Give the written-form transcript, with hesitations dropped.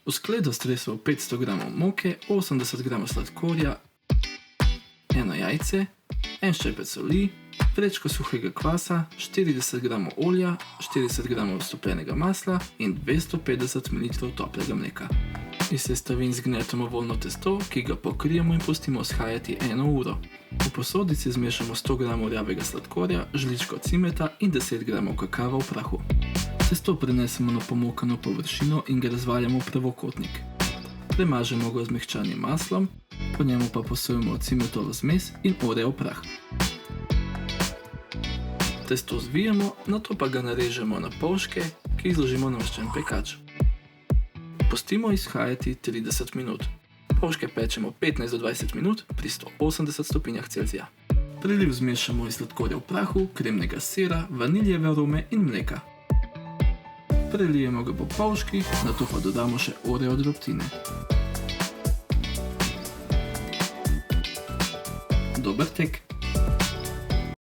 V skledo stresemo 500 g moke, 80 g sladkorja, eno jajce, en ščepec soli, vrečko suhega kvasa, 40 g olja, 40 g stopljenega masla in 250 ml toplega mleka. Iz sestavin zgnetemo voljno testo, ki ga pokrijemo in pustimo vzhajati 1 uro. V posodici zmešamo 100 g rjavega sladkorja, žličko cimeta in 10 g kakava v prahu. Testo prenesemo na pomokano površino in ga razvaljamo v pravokotnik. Premažemo ga z zmehčanim maslom, po njemu pa posujemo cimetovo zmes in oreo prah. Testo zvijemo, nato pa ga narežemo na polžke, ki jih zložimo na nameščen pekač. Pustimo izhajati 30 minut. Polžke pečemo 15 do 20 minut pri 180 stopinjah Celzija. Preliv zmešamo iz sladkorja v prahu, kremnega sira, vaniljeve arome in mleka. Prelijemo ga po polžkih, nato pa dodamo še oreo drobtine. Dober tek!